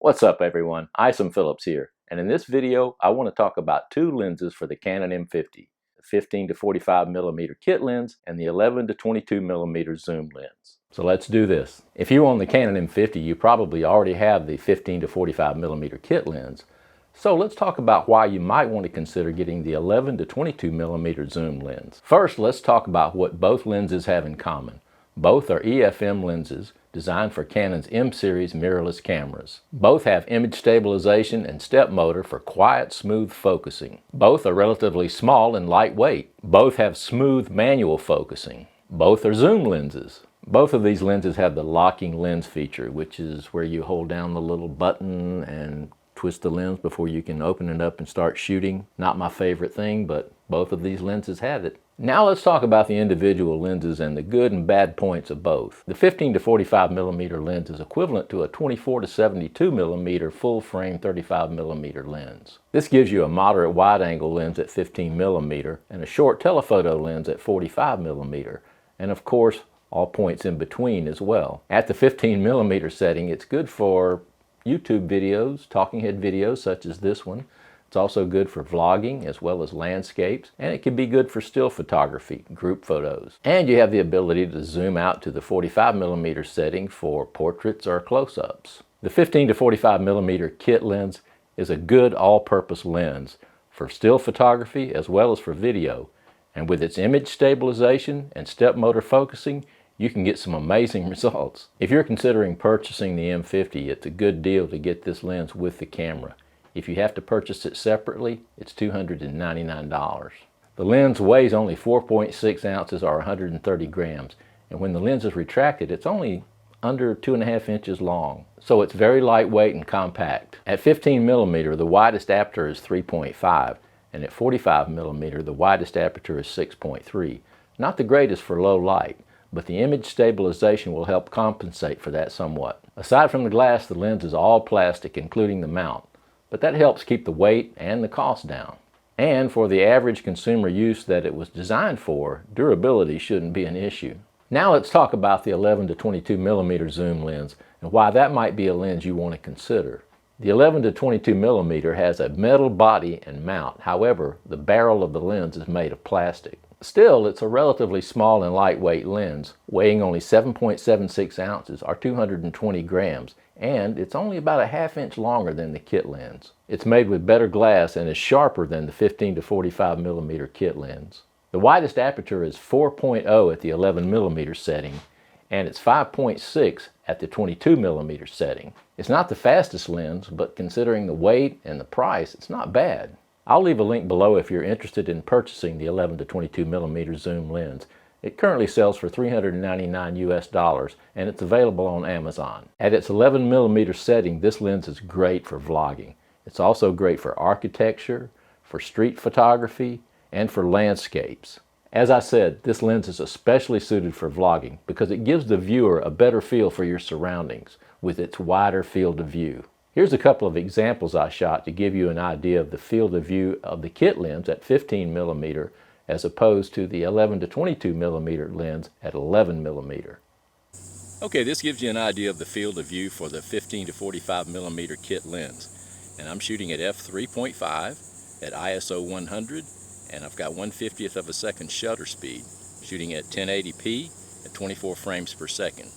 What's up everyone, Isom Phillips here, and in this video I want to talk about two lenses for the Canon M50, the 15 to 45 millimeter kit lens and the 11 to 22 millimeter zoom lens. So let's do this. If you own the Canon M50, you probably already have the 15 to 45 millimeter kit lens. So let's talk about why you might want to consider getting the 11 to 22 millimeter zoom lens. First, let's talk about what both lenses have in common. Both are EFM lenses designed for Canon's M-series mirrorless cameras. Both have image stabilization and step motor for quiet, smooth focusing. Both are relatively small and lightweight. Both have smooth manual focusing. Both are zoom lenses. Both of these lenses have the locking lens feature, which is where you hold down the little button and twist the lens before you can open it up and start shooting. Not my favorite thing, but both of these lenses have it. Now let's talk about the individual lenses and the good and bad points of both. The 15 to 45 millimeter lens is equivalent to a 24 to 72 millimeter full frame 35 millimeter lens. This gives you a moderate wide angle lens at 15 millimeter and a short telephoto lens at 45 millimeter, and of course all points in between as well. At the 15 millimeter setting, it's good for YouTube videos, talking head videos such as this one. It's also good for vlogging as well as landscapes, and it can be good for still photography, group photos. And you have the ability to zoom out to the 45 millimeter setting for portraits or close-ups. The 15 to 45 millimeter kit lens is a good all-purpose lens for still photography as well as for video. And with its image stabilization and step motor focusing, you can get some amazing results. If you're considering purchasing the M50, it's a good deal to get this lens with the camera. If you have to purchase it separately, it's $299. The lens weighs only 4.6 ounces or 130 grams, and when the lens is retracted, it's only under 2.5 inches long. So it's very lightweight and compact. At 15 millimeter, the widest aperture is 3.5, and at 45 millimeter, the widest aperture is 6.3. Not the greatest for low light, but the image stabilization will help compensate for that somewhat. Aside from the glass, the lens is all plastic, including the mount. But that helps keep the weight and the cost down. And for the average consumer use that it was designed for, durability shouldn't be an issue. Now let's talk about the 11 to 22 millimeter zoom lens and why that might be a lens you want to consider. The 11 to 22 millimeter has a metal body and mount. However, the barrel of the lens is made of plastic. Still, it's a relatively small and lightweight lens, weighing only 7.76 ounces or 220 grams, and it's only about a ½ inch longer than the kit lens. It's made with better glass and is sharper than the 15 to 45 millimeter kit lens. The widest aperture is 4.0 at the 11 millimeter setting, and it's 5.6 at the 22 millimeter setting. It's not the fastest lens, but considering the weight and the price, it's not bad. I'll leave a link below if you're interested in purchasing the 11 to 22 millimeter zoom lens. It currently sells for $399 US, and it's available on Amazon. At its 11 millimeter setting, this lens is great for vlogging. It's also great for architecture, for street photography, and for landscapes. As I said, this lens is especially suited for vlogging because it gives the viewer a better feel for your surroundings with its wider field of view. Here's a couple of examples I shot to give you an idea of the field of view of the kit lens at 15 millimeter as opposed to the 11 to 22 millimeter lens at 11 millimeter. Okay, this gives you an idea of the field of view for the 15 to 45 millimeter kit lens. And I'm shooting at f3.5 at ISO 100, and I've got 1/50th of a second shutter speed, shooting at 1080p at 24 frames per second.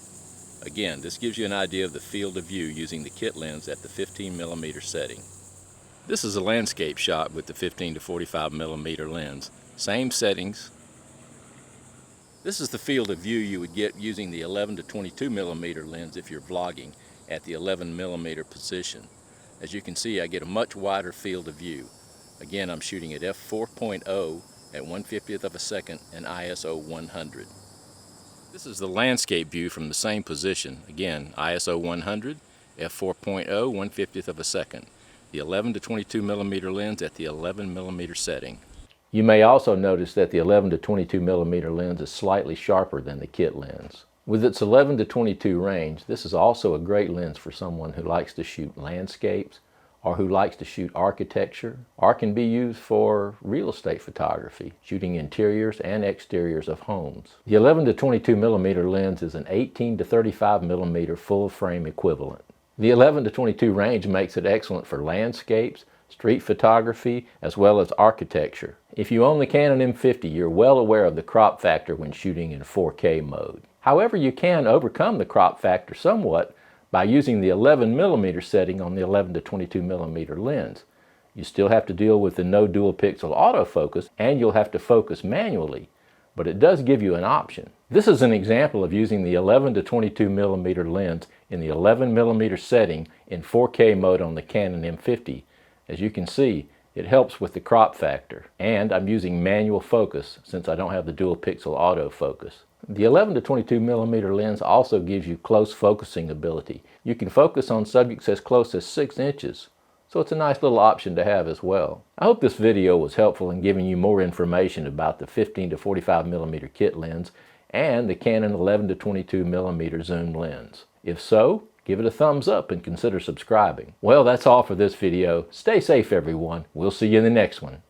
Again, this gives you an idea of the field of view using the kit lens at the 15 millimeter setting. This is a landscape shot with the 15 to 45 millimeter lens. Same settings. This is the field of view you would get using the 11 to 22 millimeter lens if you're vlogging at the 11 millimeter position. As you can see, I get a much wider field of view. Again, I'm shooting at f4.0 at 1/50th of a second and ISO 100. This is the landscape view from the same position. Again, ISO 100, f4.0, 1/50th of a second. The 11 to 22 millimeter lens at the 11 millimeter setting. You may also notice that the 11 to 22 millimeter lens is slightly sharper than the kit lens. With its 11 to 22 range, this is also a great lens for someone who likes to shoot landscapes or who likes to shoot architecture, or can be used for real estate photography, shooting interiors and exteriors of homes. The 11 to 22 millimeter lens is an 18 to 35 millimeter full frame equivalent. The 11 to 22 range makes it excellent for landscapes, street photography, as well as architecture. If you own the Canon M50, you're well aware of the crop factor when shooting in 4K mode. However, you can overcome the crop factor somewhat by using the 11mm setting on the 11 to 22mm lens. You still have to deal with the no dual pixel autofocus, and you'll have to focus manually, but it does give you an option. This is an example of using the 11 to 22mm lens in the 11mm setting in 4K mode on the Canon M50. As you can see, it helps with the crop factor, and I'm using manual focus since I don't have the dual pixel autofocus. The 11 to 22mm lens also gives you close focusing ability. You can focus on subjects as close as 6 inches, so it's a nice little option to have as well. I hope this video was helpful in giving you more information about the 15 to 45mm kit lens and the Canon 11 to 22mm zoom lens. If so, give it a thumbs up and consider subscribing. Well, that's all for this video. Stay safe, everyone. We'll see you in the next one.